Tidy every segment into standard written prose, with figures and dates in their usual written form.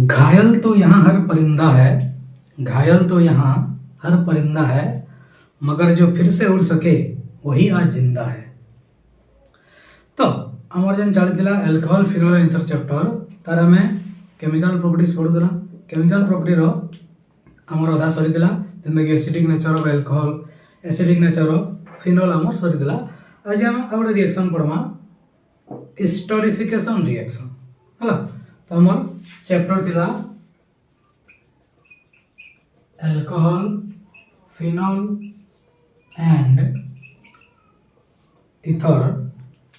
घायल तो यहाँ हर परिंदा है, घायल तो यहाँ हर परिंदा है, मगर जो फिर से उड़ सके वही आज जिंदा है। तो आमर जेन चलता alcohol phenol and ether chapter तार आम केमिकल प्रॉपर्टीज पढ़ुला। केमिकल प्रॉपर्टी आमर अधा सरी जेनक acidic nature of alcohol, acidic nature of phenol आमर सरी। आज आम आ गोटे रिएक्शन पढ़मा हिस्टोरिफिकेशन रिएक्शन है। तो आमर चैप्टर थिला एल्कोहल फिनोल एंड इथर।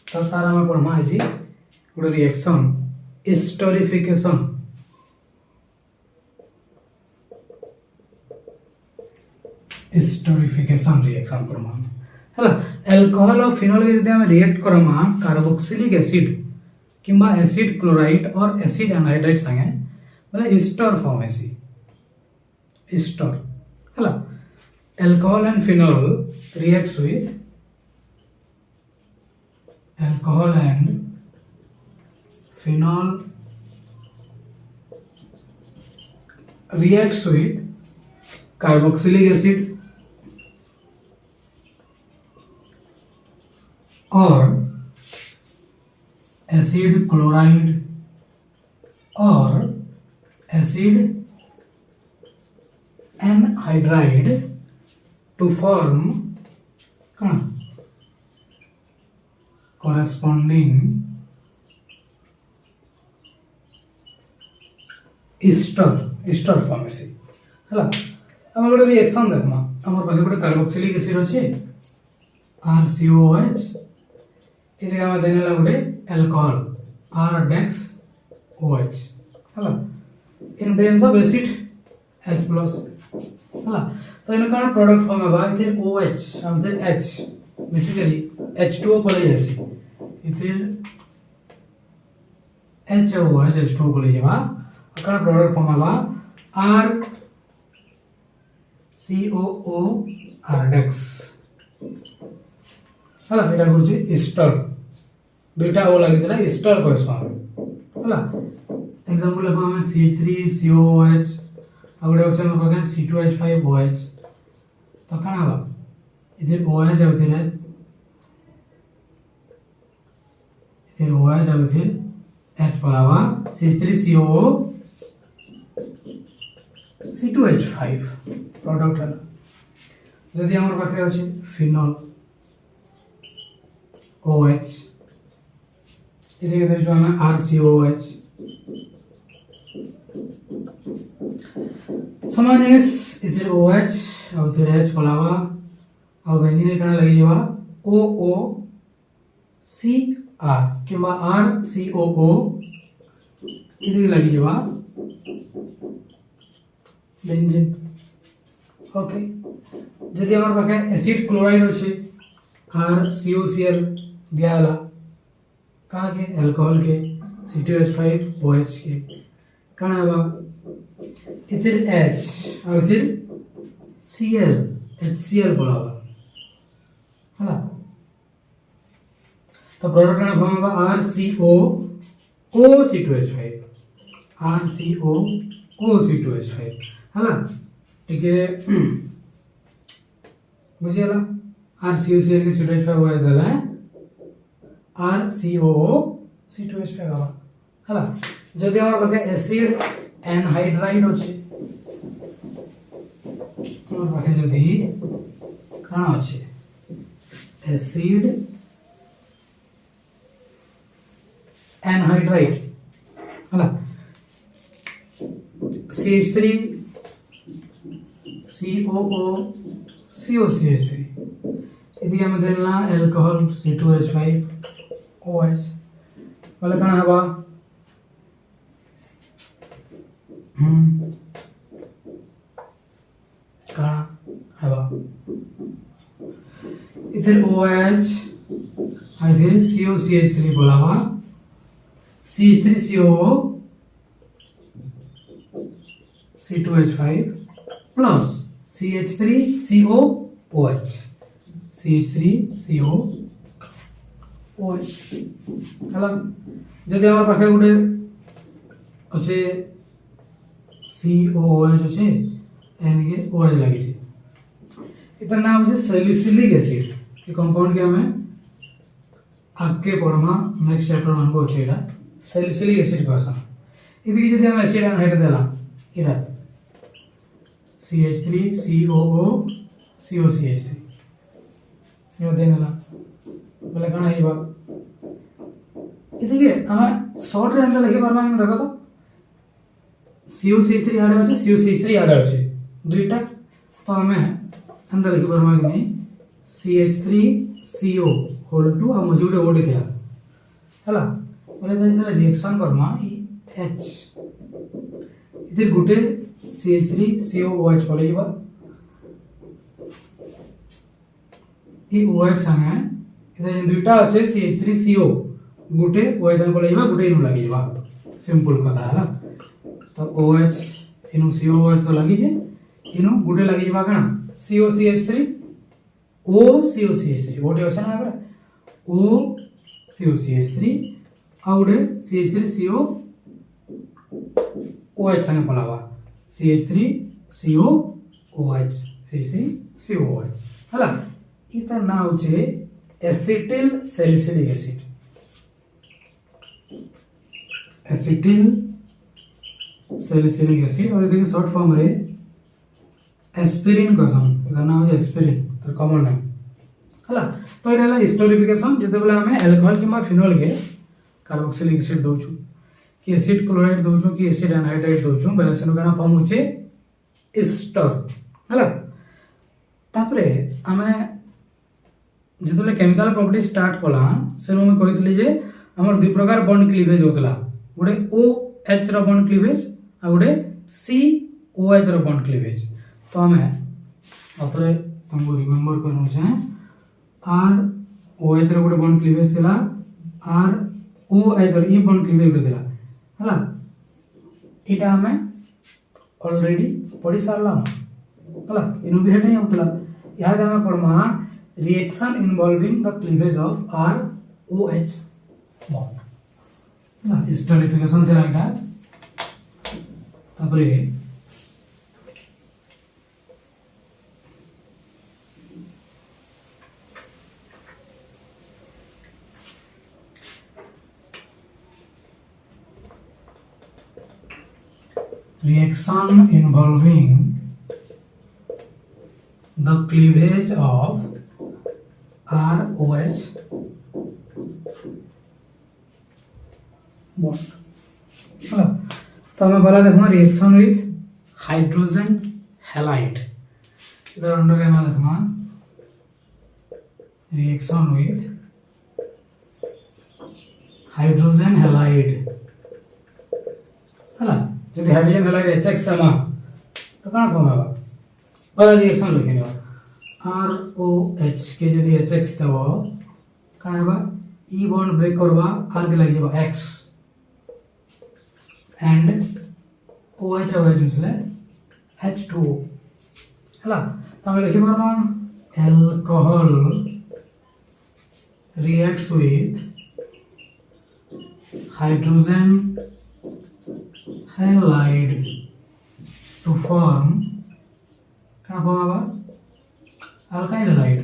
तो तार आम पढ़मा आज गोटे रिएक्शन हिस्टोरिफिकेशन। हिस्टोरिफिकेशन रिएक्शन पढ़मा है। एल्कोहल और फिनोल के यदि हम रिएक्ट करमा कार्बोक्सिलिक एसिड किंबा एसिड क्लोराइड और एसिड एनहाइड्राइड संगे बोले इस्टर फॉर्म ऐसी इस्टर है। Alcohol and phenol reacts with alcohol and phenol reacts with carboxylic acid और एसिड क्लोराइड और acid anhydride to form corresponding ester फॉर्मेसी है। आम गोटे रिएक्शन देखमा आम पाखे गोटे कार्बोक्सिलिक एसिड अच्छे RCOH ये आम देने गोटे एल्कोहल R-OH है इन प्रेजेंस ऑफ एसिड H+ है। तो इन कौन प्रोडक्ट फॉर्म होगा इधर OH और इधर H बेसिकली H2O पड़े जैसे इधर H और OH H2O पड़े जावा कौन प्रोडक्ट फॉर्म होगा RCOO R-DEX है। एटा होची ईस्टर दुईटा ओ लागितला ईस्टर कहसो है। एग्जांपल लेबा हम CH3COOH आ गोटे ऑप्शन में पका C2H5OH। तो कना हबा इधर OH आ इधर OH आ इधर H Pallava C3COO C2H5 product है। जदि हमर पाखे अछि फिनोल OH इधर इधर जो हमें RCOH समान है इधर OH और इधर H पलावा और बेंजीन कना लगी जवा OOCR किंबा RCOO इधर लगी जवा बेंजीन। ओके जदि हमर पाखे एसिड क्लोराइड अछि RCOCl दियाला कहाँ के एल्कोहल के C2H5OH के कना हबा इधर H और इधर Cl HCl बोलावा है। तो प्रोडक्ट का फॉर्म होगा RCOO2H5 है। ठीक है बुझिएला RCOCl के C2H5OH देला है RCOO C2H5 है। जदि हमर पाखे एसिड एनहाइड्राइड अछि हमर पाखे जदि कना अछि एसिड एनहाइड्राइड है CH3 COO COCH3 यदि हम देना एल्कोहल C2H5OH बोले कना हबा कना हबा इधर OH इधर COCH3 बोलावा CH3COO C2H5 plus CH3COOH CH3COOH है। जदि हमारे पाखे गोटे अच्छे COOH अच्छे एनके OH लगी छे इतर नाम होचे सैलिसिलिक एसिड ये कंपाउंड के हमें आगे पढ़मा नेक्स्ट चैप्टर मन को छेड़ा सैलिसिलिक एसिड कहसन इदि जदि हम एसिड एनहाइड देला इरा CH3 COO COCH3 यो देनला बोले कना हिबा इदिके हम शॉर्ट रे अंदर लिखि परमा देखो तो COCH3 आडे अछि COCH3 आडे अछि दुईटा तो हमें अंदर लिखि परमा कि नहीं CH3CO होल 2 आ मझी गुटे ओडी थिला हला बोले जतले रिएक्शन परमा H इधर गुटे CH3COOH पड़े जीवा ये OH संगे इधर जिन दुईटा अच्छे CH3CO गुटे OH संगे पड़े जीवा गुटे इनु लगी जीवा सिंपल कथा है ना तो OH इनु COOH तो लगी जे इनु गुटे लगी जीवा कना COCH3 OCOCH3 ओडी ओशन है बड़ा OCOCH3 आउडे CH3CO OH संगे पलावा CH3COOH CH3COOH हला इता ना होचे acetyl salicylic acid acetyl salicylic acid और देखिए शॉर्ट फॉर्म रे एस्पिरिन कहसन इता ना होचे एस्पिरिन तो कॉमन नेम हला तो इटा हला हिस्टोरिफिकेशन जते बेला हमें अल्कोहल किमा फिनोल के कार्बोक्सिलिक एसिड दोछु कि एसिड क्लोराइड दोछु कि एसिड एनहाइड्राइड दोछु बेला सेनो गाना फॉर्म होचे एस्टर हला तापरे हमें जतले केमिकल प्रॉपर्टी स्टार्ट कला सेनो में कहितली जे हमर दुई प्रकार बॉन्ड क्लीवेज होतला गोटे OH रो बॉन्ड क्लीवेज आ गोटे COH रो बॉन्ड क्लीवेज तो हमें अतरे तुमको रिमेंबर करनु छै ROH रो गोटे बॉन्ड क्लीवेज थिला ROH रो ई बॉन्ड क्लीवेज थिला हला इटा हमें ऑलरेडी पढ़ी सारला हला इनु भी हेटे होतला याद हमें पढ़मा reaction involving the cleavage of ROH bond ना हिस्टोरिफिकेशन थिला इटा तापरे reaction involving the cleavage of ROH bond चलो तो हमें बोला देखो रिएक्शन विथ हाइड्रोजन हैलाइड इधर अंडर में देखो रिएक्शन विथ हाइड्रोजन हैलाइड हला जदि हाइड्रोजन हैलाइड HX तमा तो कौन फॉर्म है वाला रिएक्शन लिखियो ROH के जदि HX तबो कौन है ई बॉन्ड ब्रेक करबा आर के लग जेबा X एंड OH OH मिसले H2O हला तो हम लिखि परना alcohol reacts with hydrogen halide to form क्या फॉर्म आवा alkyl halide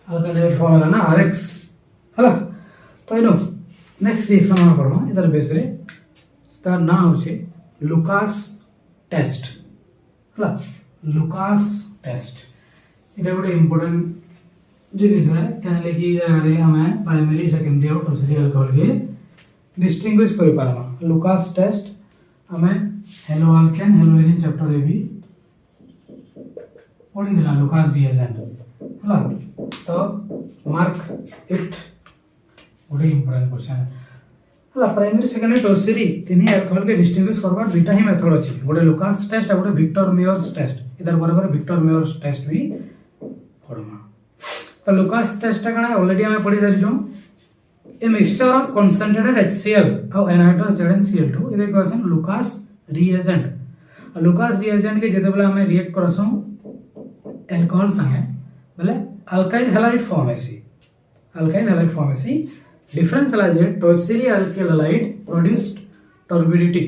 alkyl halide form है ना RX हला तो इनो नेक्स्ट रिएक्शन होना पड़मा इधर बेस रे तार ना होचे लुकास टेस्ट हला लुकास टेस्ट इटा गोटे इंपोर्टेंट जिनिस है कहले कि जगह रे हमें प्राइमरी सेकेंडरी और टर्शियरी अल्कोहल के डिस्टिंग्विश कर पारमा लुकास टेस्ट हमें hello alkane hello Erin chapter रे भी पढ़ी दिला लुकास रिएजेंट हला तो मार्क इट गोटे इंपोर्टेंट क्वेश्चन है हला प्राइमरी सेकेंडरी टर्शियरी तीन अल्कोहल के डिस्टिंग्विश करबार दुईटा ही मेथड अछि गोटे लुकास टेस्ट और गोटे विक्टर मेयर्स टेस्ट इधर बराबर विक्टर मेयर्स टेस्ट भी पढ़मा तो लुकास टेस्ट का ऑलरेडी हमें पढ़ी जारिछो a mixture of concentrated HCl और एनहाइड्रस ZnCl2 इदे कहसन लुकास रिएजेंट लुकास रिएजेंट के जते बेला हमें रिएक्ट करसो अल्कोहल संगे बोले अल्काइल हैलाइड फॉर्म है सी अल्काइल हैलाइड फॉर्म है सी डिफरेंस हला जे tertiary alkyl halide produced turbidity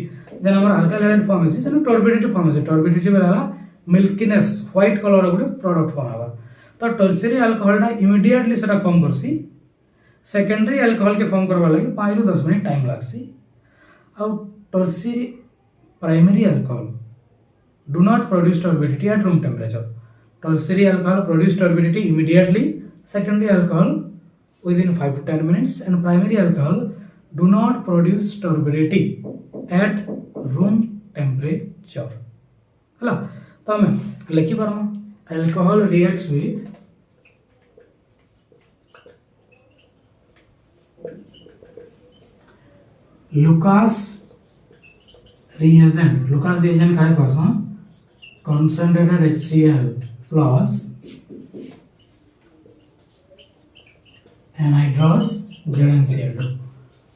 then हमर अल्काइल हैलाइड फॉर्म है से टर्बिडिटी फॉर्म है टर्बिडिटी बेला मिल्कीनेस व्हाइट कलर गुटे प्रोडक्ट फॉर्म हवा तो टर्शियरी अल्कोहल टा इमीडिएटली सेटा फॉर्म करसी सेकेंडरी अल्कोहल के फॉर्म करबा लागि 5 रु 10 मिनिट टाइम लागसी आ tertiary primary alcohol do not produce turbidity at room temperature. Tertiary alcohol produce turbidity immediately, secondary alcohol within 5 to 10 minutes, and primary alcohol do not produce turbidity at room temperature. हला तो हमें लिखी पारमा alcohol reacts with Lucas reagent. Lucas reagent काय करसा concentrated HCl plus anhydrous ZnCl2.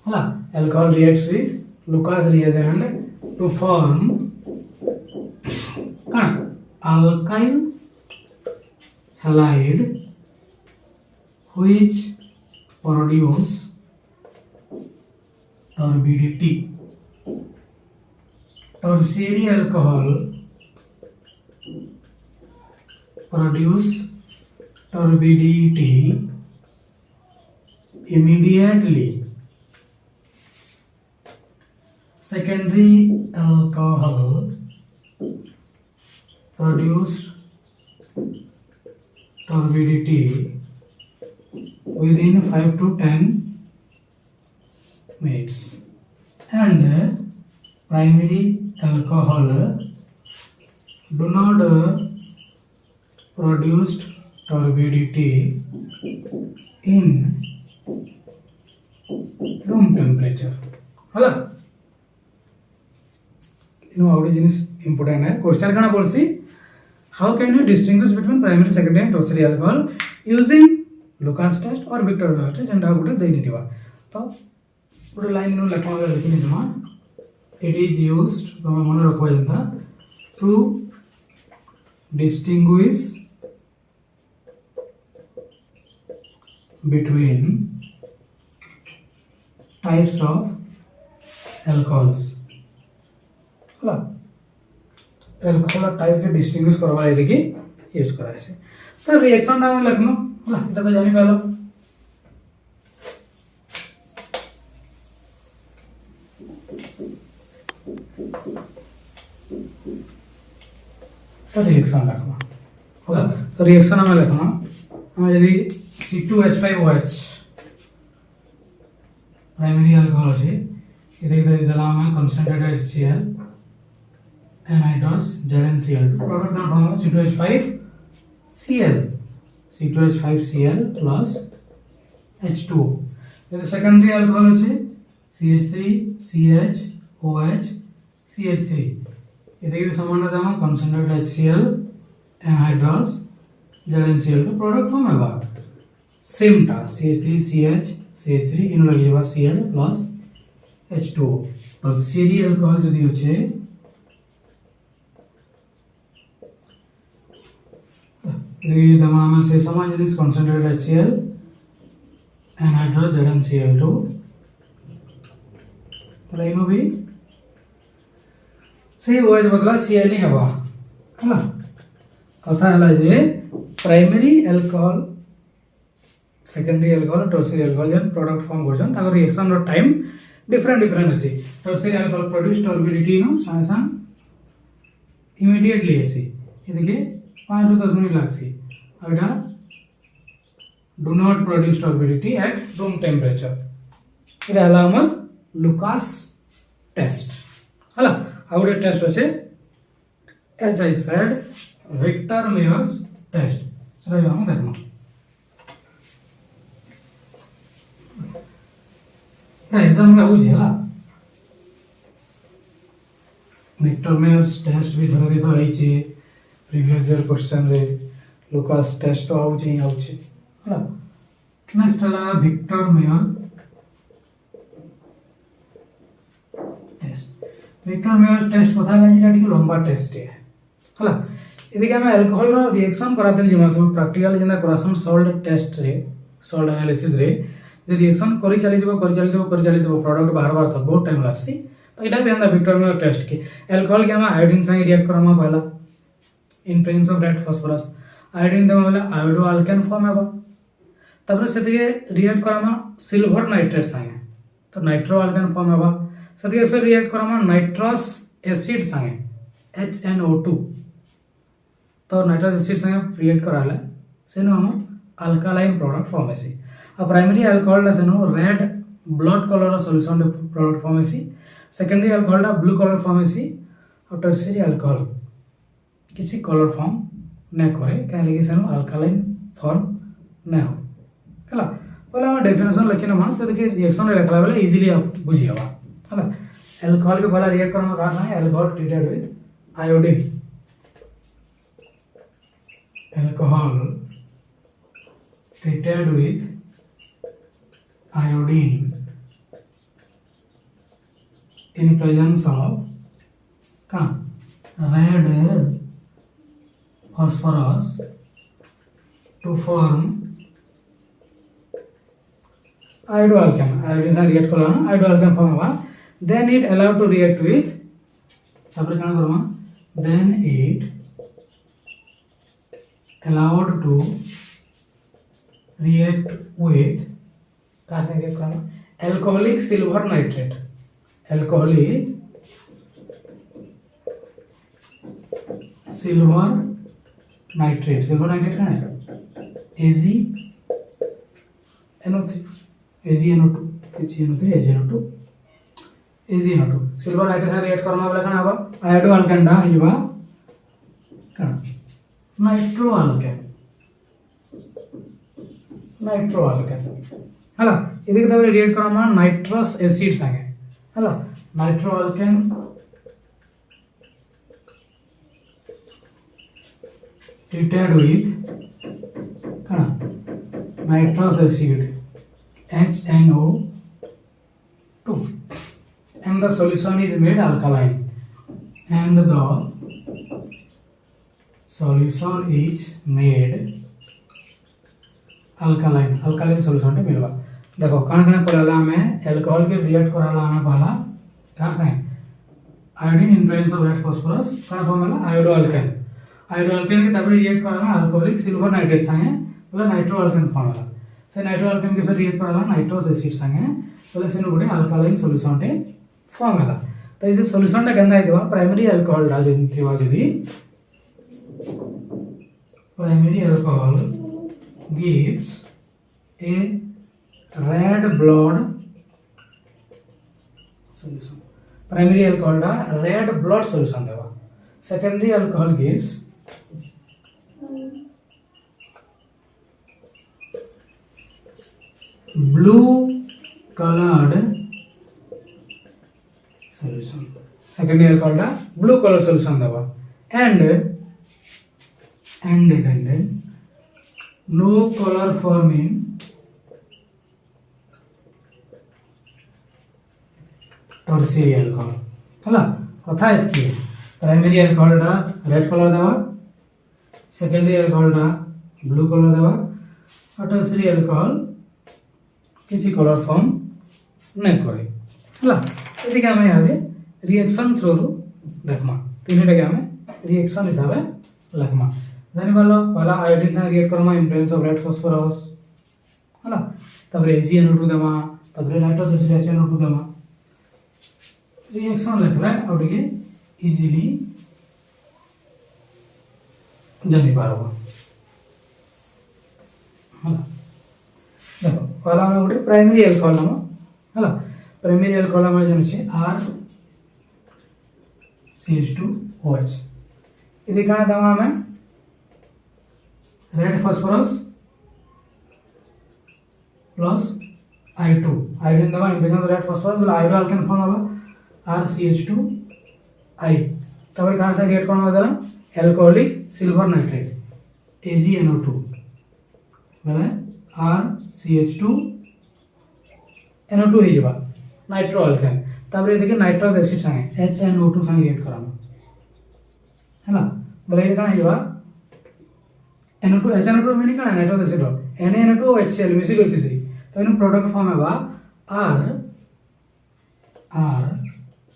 हला alcohol reacts with Lucas reagent to form alkyl halide which produce turbidity. Tertiary alcohol produce turbidity immediately. Secondary alcohol produce turbidity within 5 to 10 minutes. And primary alcohol do not produce turbidity in room temperature. हला इनो आवडे जिनिस important है question कना बोलसी how can you distinguish between primary secondary and tertiary alcohol using Lucas test और Victor test जेंडा गुटे देई निथिबा तो गुटे लाइन नो लेखा लिखि निथिबा it is used तो मन रखबा जनता to distinguish between types of alcohols. Alcohol type के डिस्टिंग्विश करवा है देखि यूज करा है तो रिएक्शन नाम लिखनो होला एटा तो जानि पालो तो रिएक्शन लिखना होला तो रिएक्शन हमें लिखना हम यदि C2H5OH प्राइमरी अल्कोहल अछि इधर इधर दला में concentrated HCl anhydrous ZnCl2 product का form C2H5Cl C2H5Cl plus H2O यदि सेकेंडरी अल्कोहल अछि CH3CHOH CH3 इधर भी समान दाम concentrated HCl anhydrous ZnCl2 product form है सेम टा CH3CH3 इन लगे बा Cl plus H2O tertiary alcohol यदि होचे ये दमा से समान जिनिस कंसंट्रेटेड HCl anhydrous ZnCl2 लाइनो भी से OH बदला Cl ही हवा हला कथा हला जे primary alcohol secondary alcohol tertiary alcohol जन प्रोडक्ट फॉर्म करछन ताकर रिएक्शन रो टाइम डिफरेंट अछि टर्शियरी अल्कोहल प्रोड्यूस टर्बिडिटी नो सासा इमीडिएटली अछि ये देखिए 5 to 10 मिनट लागसी एटा do not produce turbidity at room temperature इरा हला हमर लुकास टेस्ट हला आउटे टेस्ट होचे as I said Victor Meyers test सरा हम देखनो ना एग्जाम में होई हला विक्टर मेयर्स टेस्ट भी धरे तो आई छी प्रीवियस ईयर क्वेश्चन रे लुकास टेस्ट तो आउची हला नेक्स्ट हला Victor Meyer test Victor Meyer test पता लागी टी लंबा टेस्ट है हला इदिके हम अल्कोहल रिएक्शन कराते जिमा तो प्रैक्टिकल जिना करासन सॉल्ट टेस्ट रे सॉल्ट एनालिसिस रे जे रिएक्शन करी चली प्रोडक्ट बाहर बाहर तक बहुत टाइम लागसी तो इटा भी एंदा विक्टर में टेस्ट के अल्कोहल के हम आयोडीन संगे रिएक्ट करमा पहला in presence of red phosphorus iodine देमा वाला आयोडो अल्केन फॉर्म हेबा तबरे सेतिके रिएक्ट करामा सिल्वर नाइट्रेट संगे तो नाइट्रो अल्केन फॉर्म हेबा सेतिके फिर रिएक्ट करामा नाइट्रस एसिड संगे HNO2 तो नाइट्रस एसिड संगे रिएक्ट कराले सेनो हम अल्कालाइन प्रोडक्ट फॉर्म हेसी आ प्राइमरी अल्कोहल सेनो red blood colour solution product form हेसी secondary alcohol blue colour form हेसी और टर्शियरी अल्कोहल किसी कलर फॉर्म न करे कहीं सेनो अल्कालाइन फॉर्म न हो हला बोले हम डेफिनेशन लिखि नमा तो देखिए रिएक्शन रे लिखला बेले इजीली आप बुझी हवा हला अल्कोहल के पहला रिएक्ट करना कारण है alcohol treated with iodine alcohol treated with iodine in presence of red phosphorus to form iodoalkane. Iodine से react करना iodoalkane form हुआ. Then it allowed to react with. अब क्या करना? Then it allowed to react with कहाँ से react करना alcoholic silver nitrate alcoholic silver nitrate कहाँ है AgNO2 सिल्वर नाइट्रेट से रिएक्ट करना बोले कहाँ अब आयोडो अल्केन डा युवा कहाँ नाइट्रो अल्केन नाइट्रो अल्केन हला ಇದಕ್ಕೆ ತವರೆ ರಿಯಾಕ್ಟ್ करना नाइट्रस एसिड संगे हला नाइट्रो अल्केन treated with कना nitrous acid HNO2 and the solution is made alkaline and the solution is made alkaline solution टे मिलवा देखो कान कान कराला में अल्कोहल के रिएक्ट कराला में पहला का संगे iodine in presence of red phosphorus कान फॉर्म होला आयोडो अल्केन के तबरे रिएक्ट कराला अल्कोहलिक सिल्वर नाइट्रेट संगे बोले नाइट्रो अल्केन फॉर्म होला से नाइट्रो अल्केन के फिर रिएक्ट कराला नाइट्रस एसिड संगे बोले सेनु गुटे अल्कालाइन सॉल्यूशन टे फॉर्म होला तो इसे सॉल्यूशन टा केंदा आइदिबा प्राइमरी अल्कोहल रा जेन थिवा जदी primary alcohol gives a red blood solution. Primary alcohol da red blood solution देवा. Secondary alcohol gives blue colored solution. Secondary alcohol da blue color solution देवा. And no color forming tertiary alcohol हला कथा एतकी primary alcohol दा red colour देवा secondary alcohol दा blue colour देवा और tertiary alcohol किसी कलर फॉर्म नहीं करे हला एदिके हम यादे रिएक्शन थ्रू देखमा तीनटा के हम रिएक्शन हिसाब लखमा जानी पालो पहला आयोडीन से रिएक्ट करमा in presence of red phosphorus हला तबरे AgNO2 देमा तबरे नाइट्रस एसिड HNO2 देमा रिएक्शन लिखला और के इजीली जानी पारबो हला देखो पहला में उठे प्राइमरी अल्कोहल हम हला प्राइमरी अल्कोहल में जन छे RCH2OH इदि काना दमा में red phosphorus plus I2 iodine दवा इन प्रेजेंस रेड फास्फोरस बोले आयोडो अल्केन फॉर्म होगा RCH2I तब कहां से रिएक्ट करना होगा अल्कोहलिक सिल्वर नाइट्रेट AgNO2 बोले RCH2 NO2 ही जबा नाइट्रो अल्केन तब देखिए नाइट्रस एसिड संगे HNO2 संगे रिएक्ट कराना है ना बोले ये कहां जबा NO2 HNO2 मीनिंग कहां नाइट्रस एसिड NaNO2 HCl मिसी करतीसी तो इन प्रोडक्ट फॉर्म है R R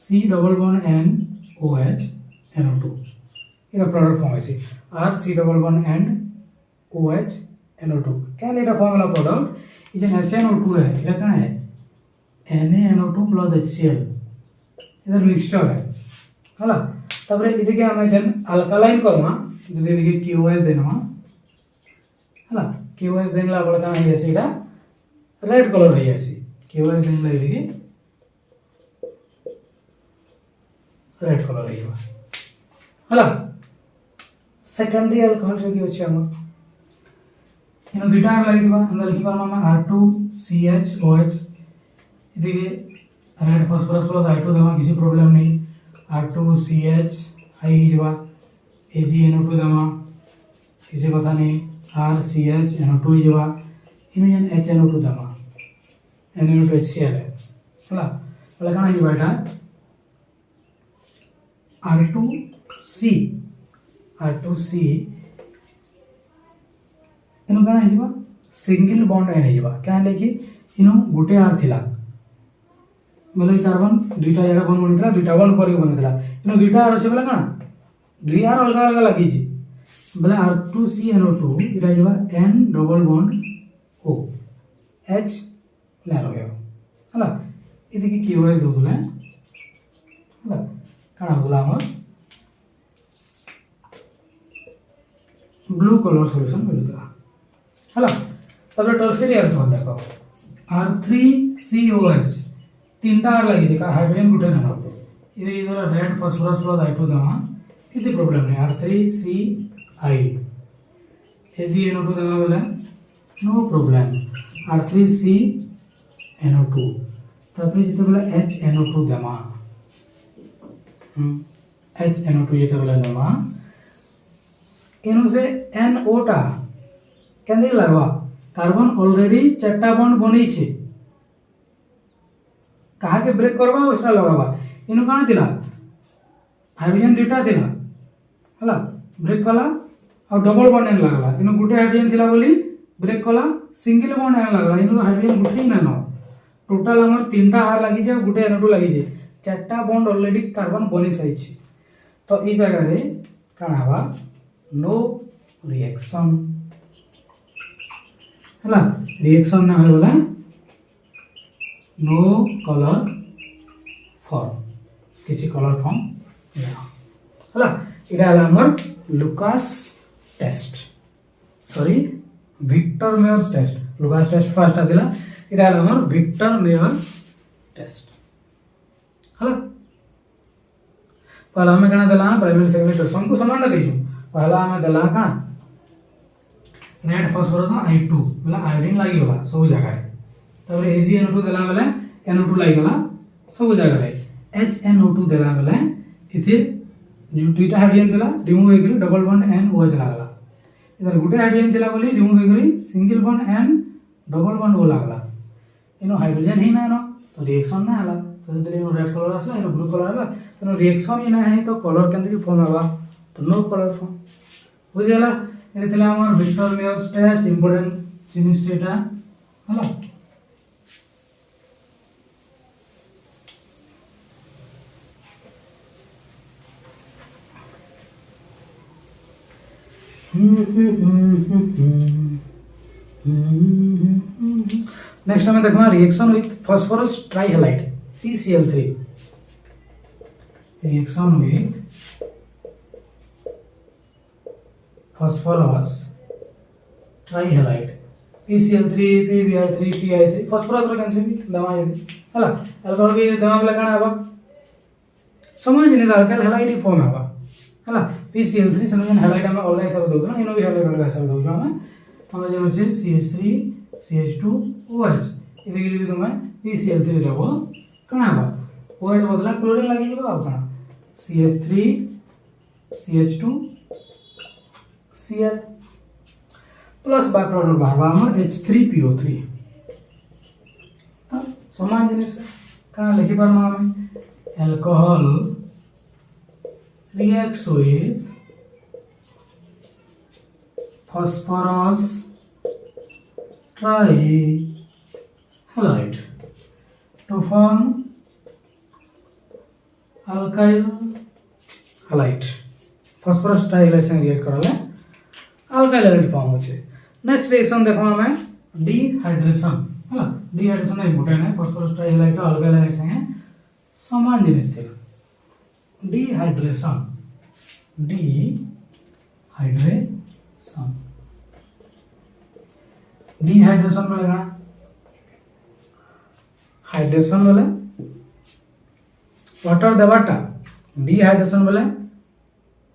C double bond N O H NO2 इरा प्रोडक्ट फॉर्म है R C double bond and O H NO2 क्या लेटा फॉर्मूला प्रोडक्ट इधर HNO2 है इधर क्या है NaNO2 प्लस HCl इधर मिक्सचर है हला तबरे ಇದಕ್ಕೆ ಆಮೇಲೆ ಜನ್ ಅಲ್ಕಲೈನ್ ಕರ್ಮ ಇದಕ್ಕೆ QoS ದೇನವ ಹಲ QoS ದೇನಲ ಬಳಕ ಹೈಯಾಸಿ ಇಡ ರೆಡ್ ಕಲರ್ ಹೈಯಾಸಿ QoS ದೇನಲ ಇದಕ್ಕೆ ରେଡ୍ କଲର୍ ହେଇଯିବ ହେଲା ସେକେଣ୍ଡାରୀ ଆଲକୋହଲ ଯଦି ଅଛି ଆମର ଇନ ଦୁଇଟା ଲାଗିଥିବା ଆମେ ଲେଖିପାରମା ଆମେ R2CHOH ଏଦିକେ red phosphorus plus I2 ଦେମା କିଛି ପ୍ରୋବ୍ଲେମ୍ ନାହିଁ R2CH I ହେଇଯିବା AgNO2 ଦେମା କିଛି କଥା ନାହିଁ RCHNO2 ହେଇଯିବା ଇନ ଯେନ୍ HNO2 ଦେମା NaNO2HCl ହେଲା ବୋଲେ କାଣା ହେଇଯିବା ଏଟା R2C इनु कण हेजिबा सिंगल बॉन्ड एन हेजिबा क्या है कि इनु गुटे आर थिला बोले कार्बन दुईटा जगह बॉन्ड बनितला दुईटा बॉन्ड पर बनितला इनु दुईटा आर अछि बोले कण दुई आर अलग अलग लागि छी बोले R2CNO2 इटा हेजिबा N double bond O H ले रहो हला इदि की QoS दोतले हला कण होला हमर ब्लू कलर सॉल्यूशन मिलता हला तब टर्शियरी अल्कोहल देखो R3COH तीनटा आर लागि जे का हाइड्रोजन गुटे न इधर इधर रेड फास्फोरस प्लस I2 देमा किसी प्रॉब्लम नहीं R3CI AgNO2 देमा बोले नो प्रॉब्लम R3CNO2 तब जेते बोले HNO2 देमा HNO2 जेते बोले देमा इनु से NO टा केंदे लगवा कार्बन ऑलरेडी चारटा बॉन्ड बनी छे कहा के ब्रेक करबा उसरा लगावा इनु काना दिला हाइड्रोजन दुटा दिला हला ब्रेक कला और डबल बॉन्ड एन लागला इनु गुटे हाइड्रोजन दिला बोली ब्रेक कला सिंगल बॉन्ड एन लागला इनु हाइड्रोजन गुटे ही ना नो टोटल हमर तीनटा आर लागि जे गुटे NO2 लागि जे चारटा बॉन्ड ऑलरेडी कार्बन बनी सही छे तो ई जगह रे काना हवा नो रिएक्शन हला रिएक्शन ना होय बोला नो कलर फॉर्म किसी कलर फॉर्म हला इडा हला हमर Lucas test sorry Victor Meyers test Lucas test first आदिला इडा हला हमर विक्टर मेयर्स टेस्ट हला पहला हमें कना देला प्राइमरी सेकेंडरी सबको समान ना देछु पहला हमें देला का रेड फास्फोरस I2 बोला आयोडीन लागि होला सब जगह रे तबरे AgNO2 देला बोले NO2 लागि होला सब जगह रे HNO2 देला बोले इथे जो दुईटा हाइड्रोजन देला रिमूव हो गई डबल बॉन्ड N OH लागला इधर गुटे हाइड्रोजन देला बोली रिमूव हो गई single bond N double bond O लागला इनो हाइड्रोजन ही ना तो रिएक्शन ना हला तो जदि इनो रेड कलर आसला इनो ब्लू कलर हला तो रिएक्शन ही ना है तो कलर केंते की फॉर्म हवा तो नो कलर फॉर्म बुझला एने तले हमर विक्टर मेयर्स टेस्ट इंपोर्टेंट जिनिस डेटा हला नेक्स्ट हमें देखना reaction with phosphorus trihalide PCl3 reaction with phosphorus trihalide PCl3 PBr3 PI3 phosphorus रो कैंसिल भी दमा यदि हला अल्कोहल के दमा वाला काना हवा समान जिनिस अल्कोहल हैलाइड फॉर्म हवा हला PCl3 समान हैलाइड हम अलग हिसाब दउतो ना इनो भी हैलाइड अलग हिसाब दउतो हम जेनो से CH3 CH2OH इदि गिरी तुम PCl3 देबो काना हवा OH बदला क्लोरीन लागि जेबो आ काना CH3 CH2 Cl plus by product बाहरवा हमर H3PO3 तो समान जिनिस काना लिखि पारमा हम alcohol reacts with phosphorus trihalide halide to form alkyl halide phosphorus trihalide से रिएक्ट करले alkyl halide फॉर्म होचे नेक्स्ट रिएक्शन देखो हमें डिहाइड्रेशन हला डिहाइड्रेशन इंपोर्टेंट है phosphorus trihalide तो alkyl halide संगे समान जिनिस थे डिहाइड्रेशन डिहाइड्रेशन बोलेगा हाइड्रेशन बोले वाटर देवाटा डिहाइड्रेशन बोले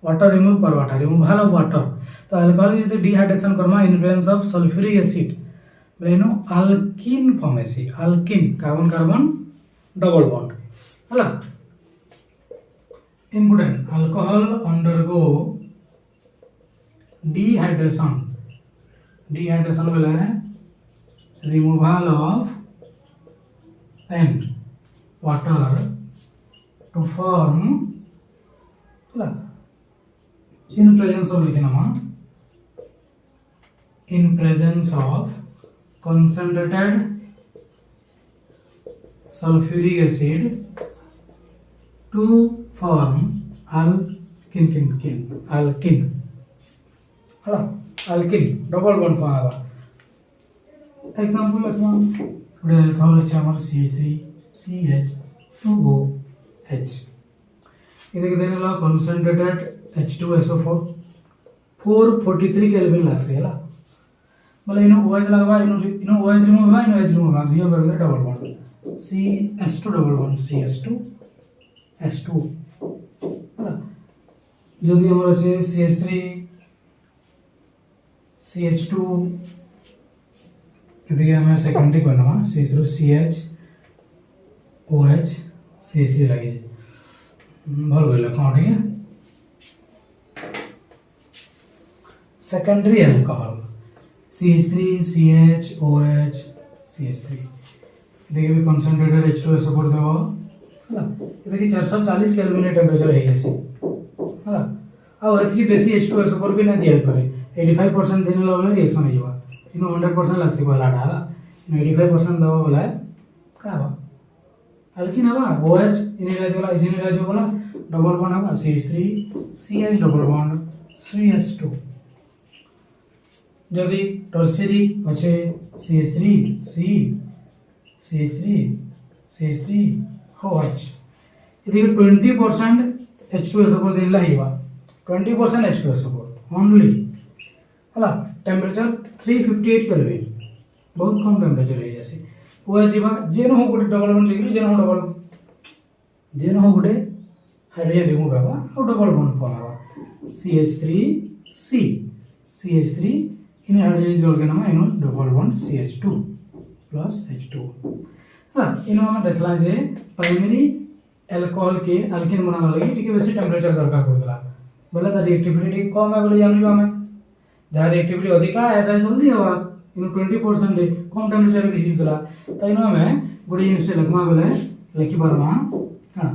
वाटर रिमूव करवाटा रिमूवल ऑफ वाटर तो अल्कोहल यदि डिहाइड्रेशन करमा in presence of sulphuric acid बोले नो अल्किन फॉर्मेसी alkene carbon carbon double bond हला इंपोर्टेंट अल्कोहल अंडरगो डिहाइड्रेशन बोले removal of an water to form in presence of लिखना in presence of concentrated sulfuric acid to form alkin hala alkin double bond form Agha example लिखना थोड़े alcohol अच्छे हमारे CH3CH2OH इधर कितने ला concentrated H2SO4 443 kelvin लाग से हला मतलब इनो OH लगवा इनो OH रिमूव हुआ इनो H रिमूव हुआ दिया कर दे double bond CH2 double bond CH2 S2 हला जल्दी हमारा से CH3 CH2 इधर हमें सेकेंडरी को ना CH3 CH OH CH3 लगे भर गए लखनऊ ठीक है secondary alcohol CH3 CH OH CH3 देखिए भी concentrated H2SO4 देवा हला देखिए 440 केल्विन टेंपरेचर है ऐसे हला और एतकी बेसी H2SO4 भी नहीं दिया करे 85% देने वाला रिएक्शन है जेबा इनो 100% लग से वाला डाला 85% दवा वाला है का बा अल्किन हवा OH इनिलाइज वाला डबल बॉन्ड हवा CH3 CH double bond CH2 जदि टर्शियरी अच्छे CH3 CH3 OH इधर 20% H2SO4 देला ही बा 20% H2SO4 ओनली हला टेंपरेचर 358 केल्विन बहुत कम टेंपरेचर है जैसे OH जीवा जेनो हो गोटे डबल बॉन्ड लेकिन जेनो हो गोटे हाइड्रोजन रिमूव होगा और डबल बॉन्ड फॉर्म होगा CH3 इन हाइड्रोजन जोड़ के नाम इनो double bond CH2 plus H2 हला इनो हम देखला जे प्राइमरी अल्कोहल के अल्किन बनाना लगी ठीक बेसी टेंपरेचर दरकार पड़ला बोले ता रिएक्टिविटी कम है बोले जानलियो हमें जहां रिएक्टिविटी अधिक है ऐसा जल्दी हवा इनो 20% दे कम टेंपरेचर भी हिला त इनो हमें गुडी यूनिट से लिखमा बोले लिखि परमा हां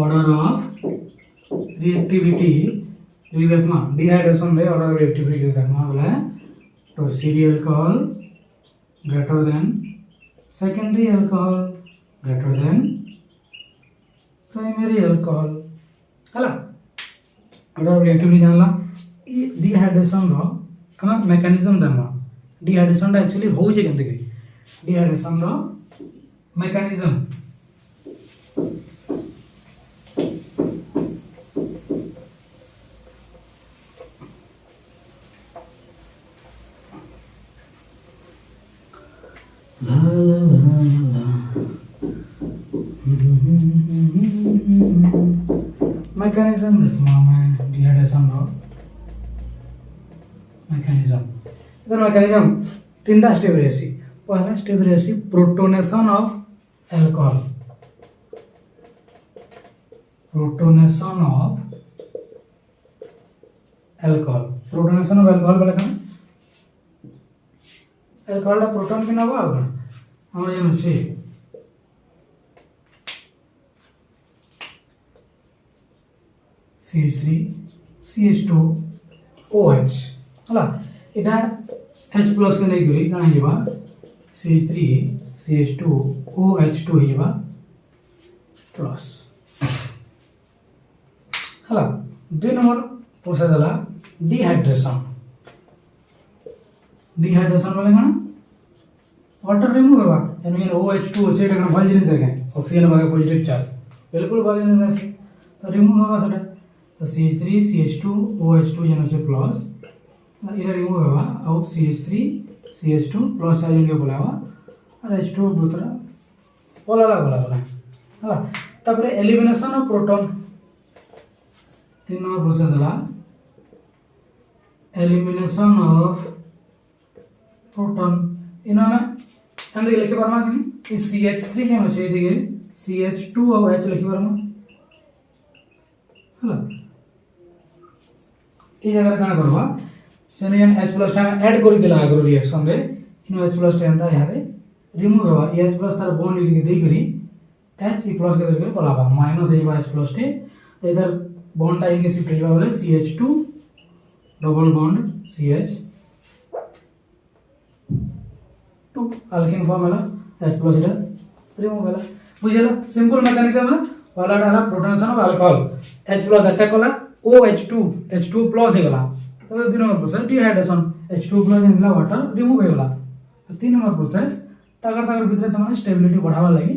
ऑर्डर ऑफ रिएक्टिविटी देखना डिहाइड्रेशन में ऑर्डर ऑफ रिएक्टिविटी देखना बोले tertiary alcohol greater than secondary alcohol greater than primary alcohol हला ऑर्डर ऑफ रिएक्टिविटी जानला डिहाइड्रेशन रो हम मैकेनिज्म जानवा डिहाइड्रेशन एक्चुअली हो जे केनते कि डिहाइड्रेशन रो मैकेनिज्म ला ला ला ला मैकेनिज्म देखना मैं डिहाइड्रेशन रो मैकेनिज्म इधर मैकेनिज्म तीनटा स्टेप रहसी पहला स्टेप रहसी protonation of alcohol protonation of alcohol बोले कौन अल्कोहल का प्रोटॉन के ना होगा हमरा जन छै CH3 CH2OH हला एटा H+ के नहीं करी कना जेबा CH3 CH2 OH2 होइबा प्लस हला 2 नंबर प्रोसेस हला डिहाइड्रेशन बोले कण वाटर रिमूव होगा यानी OH2 होचे एटा भल जिनिस है ऑक्सीजन भागे पॉजिटिव चार्ज बिल्कुल भल जिनिस है तो रिमूव होगा सेटा तो CH3 CH2 OH2 जन होचे प्लस इरा रिमूव होगा और CH3 CH2 प्लस चार्ज इनके बोलावा और H2 दूसरा बोला हला तापर elimination of proton 3 number process हला एलिमिनेशन ऑफ प्रोटॉन इना एंदे लिखि परमा कि CH3 जन होचे दिगे CH2 और H लिखि परमा हला ए जगह काना करबा सेने जन H+ टाइम ऐड करि दिला आगरो रिएक्शन रे इन H+ टाइम ता यहां रिमूव होबा H+ तार बॉन्ड लिखि देई करी H प्लस के करके पलाबा माइनस H+ टे इधर बॉन्ड आएंगे शिफ्ट होबा बोले CH2 double bond CH 2 alkene form हला H+ इधर रिमूव हला बुझला सिंपल मैकेनिज्म है वाला डाला protonation of alcohol H+ attack होला OH2 H2 प्लस हे गला तब 2 number process dehydration H2 plus इनला वाटर रिमूव हे गला 3 नंबर प्रोसेस तागर भीतर से स्टेबिलिटी बढ़ावा लगी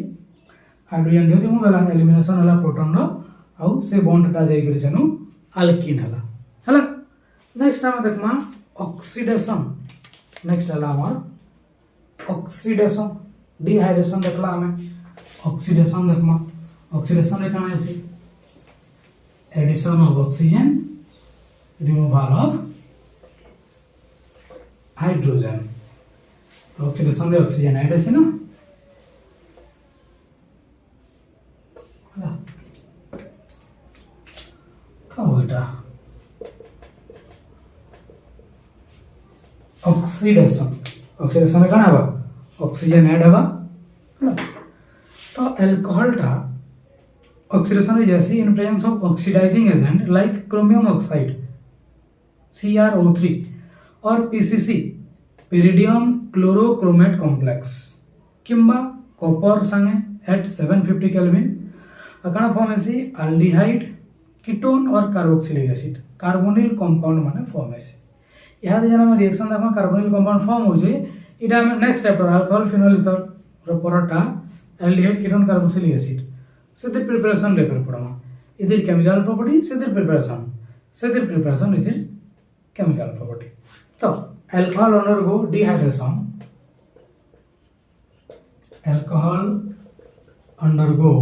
हाइड्रोजन रे रिमूव हला एलिमिनेशन हला प्रोटॉन रो आउ से बॉन्ड टा जाई करी सेनु अल्किन हला नेक्स्ट हम देखमा ऑक्सीडेशन नेक्स्ट हला हमर ऑक्सीडेशन डिहाइड्रेशन देखला हमें ऑक्सीडेशन देखमा ऑक्सीडेशन रे काना है addition of oxygen removal of hydrogen oxidation रे ऑक्सीजन ऐड है ना ऑक्सीडेशन रे काना ऑक्सीजन ऐड हवा तो अल्कोहल टा ऑक्सीडेशन रे जैसे in presence of oxidising agent like chromium oxide CrO3 और PCC pyridium chlorochromate complex किंबा कॉपर संगे एट 750 केल्विन अकना फॉर्म है अल्डिहाइड कीटोन और कार्बोक्सिलिक एसिड कार्बोनिल कंपाउंड माने फॉर्म है यहां दे जना रिएक्शन देखा कार्बोनिल कंपाउंड फॉर्म हो जे इटा हम next chapter alcohol phenol ether रो परटा अल्डिहाइड कीटोन कार्बोक्सिलिक एसिड सेदर प्रिपरेशन रे पर पड़मा इधर केमिकल प्रॉपर्टी सेदर प्रिपरेशन इधर केमिकल प्रॉपर्टी तो alcohol undergo dehydration alcohol undergo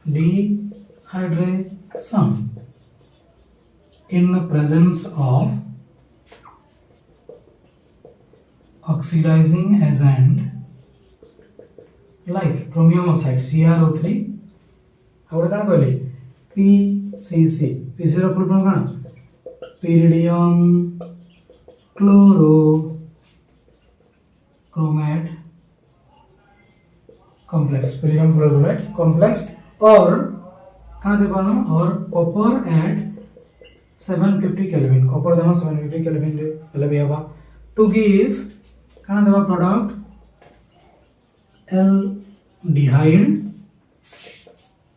dehydration in the presence of oxidizing agent like chromium oxide CrO3 और कौन कहले PCC PCC रो फुल फॉर्म कौन pyridium chlorochromate complex pyridium chlorochromate complex और कहाँ दे पाना और कॉपर एट 750 केल्विन कॉपर देमा 750 केल्विन रे पहले भी आवा टू गिव कहाँ देवा प्रोडक्ट एल्डिहाइड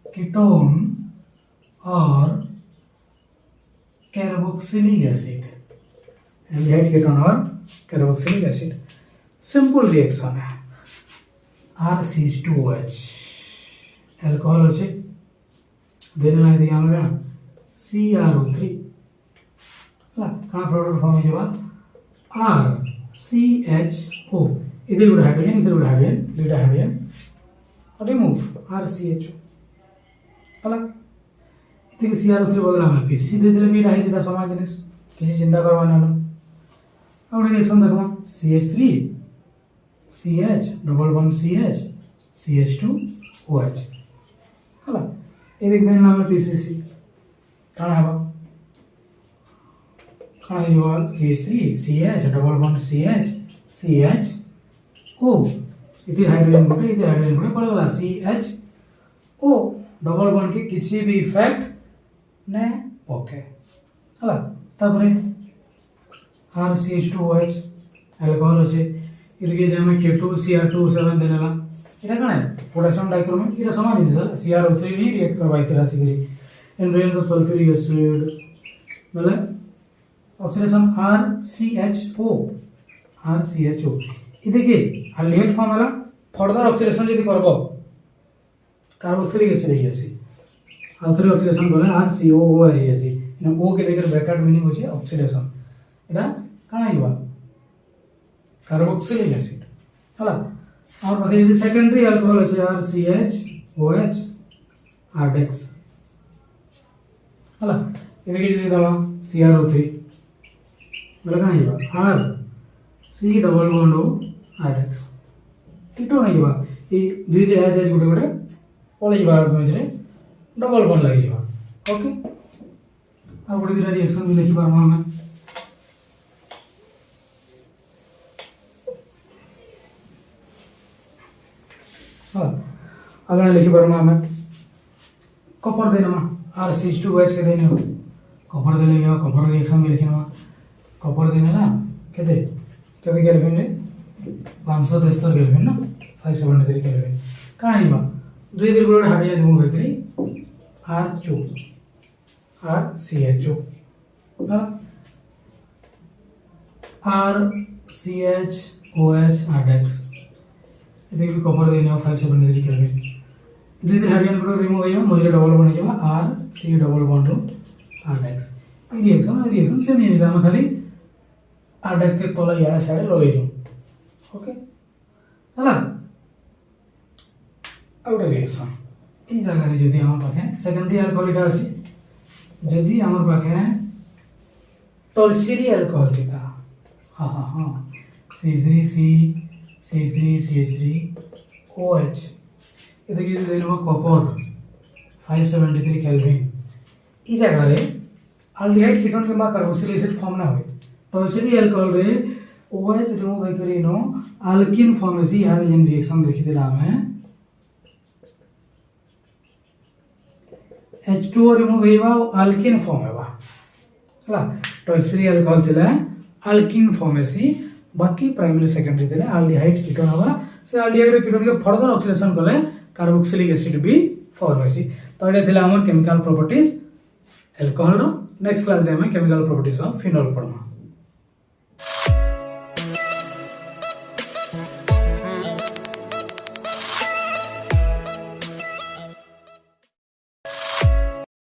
कीटोन और कार्बोक्सिलिक एसिड एल्डिहाइड कीटोन और कार्बोक्सिलिक एसिड सिंपल रिएक्शन है R6H2OH अल्कोहल होचे देने ना दिया हमरा CrO3 ला कणा प्रोडक्ट फॉर्म हो जेबा RCHO इधर गुड हाइड्रोजन दुटा हाइड्रोजन रिमूव RCHO हला इथे CrO3 बदला में PCC दे देले भी रही देता समान जिनिस किसी चिंता करवाना ना अब रिएक्शन देखमा CH3 CH double bond CH CH2OH हला ये देख देना नाम है PCC कहाँ है बाप कहाँ है जो CH3 CH double bond CH CHO इधर हाइड्रोजन बोले पड़े वाला CHO डबल बॉन्ड के किसी भी इफेक्ट ने पके हला तब रे RCH2OH अल्कोहल होचे ಇದಕ್ಕೆ ಜಮ K2Cr2O7 देनेला এটা কানে पोटेशियम डाइक्रोमेट এটা समान ही था CrO3 भी रिएक्ट करवाई थी राशि करी in range of sulphuric acid मतलब ऑक्सीडेशन RCHO ಇದಕ್ಕೆ ಅಲ್ಡಿಹೈಡ್ ಫಾರ್ಮ್ ಅಲ್ಲ ಫರ್ದರ್ ऑक्सीडेशन যদি করব कार्बोक्सिलिक एसिड है आउथरी ऑक्सीडेशन बोले RCOO है इन O के लेकर ब्रैकेट मीनिंग होचे ऑक्सीडेशन एटा काना हिबा कार्बोक्सिलिक एसिड हला और बाकी यदि सेकेंडरी अल्कोहल है RCHOH RDEX हला ಇದಕ್ಕೆ यदि दवा CrO3 बोले काना Hiba R C double bond O RDEX किटो नहीं हिबा ई दुई दे H गुटे गुटे पळे हिबा मझरे डबल बॉन्ड लगी हिबा ओके अब गुटे दिरा रिएक्शन भी लिखि पारमु हमें अगर लिखी पार्मा हमें कॉपर देना RCH2OH के देने कॉपर देने या कॉपर रिएक्शन में लिखना कॉपर देने ना कहते कहते केल्विन ले 573 केल्विन ना 573 केल्विन कहां है बा दुई दिन गुड हाबिया रिमूव करी RCHO ना RCHOH RDEX ಇದಕ್ಕೆ भी कॉपर देने 573 केल्विन दुई दिन हाइड्रोजन ग्रुप रिमूव हो जाए मुझे डबल बॉन्ड हो जाए RC डबल बॉन्ड RDEX ये रिएक्शन सेम ही निजाम खाली RDEX के तला यार साइड लगे जो ओके हला आउट रिएक्शन ई जगह रे जदी हमर पाखे सेकेंडरी अल्कोहल इटा अछि जदी हमर पाखे टर्शियरी अल्कोहल थिका हां CH3OH ಇದಕ್ಕೆ ಇದೇನು ಕಾಪರ್ 573 केल्विन ಈ ಜಾಗರೆ ಆಲ್ಡಿಹೈಡ್ ಕೀಟೋನ್ के कार्बोक्सिलिक एसिड फॉर्म ना होय टर्शियरी अल्कोहल रे OH रिमूव करी नो अल्किन फॉर्म से यार जन रिएक्शन देखि देला हमें H2O रिमूव हेबा अल्किन फॉर्म हेबा हला टर्शियरी अल्कोहल थिला अल्किन फॉर्म से बाकी प्राइमरी सेकेंडरी थिला आल्डिहाइड कीटोन हवा से आल्डिहाइड कीटोन के फर्दर ऑक्सीडेशन कले कार्बोक्सिलिक एसिड भी फॉर्म होसी तो एटा थिला हमर केमिकल प्रॉपर्टीज अल्कोहल रो नेक्स्ट क्लास रे हम केमिकल प्रॉपर्टीज ऑफ फिनॉल पढमा।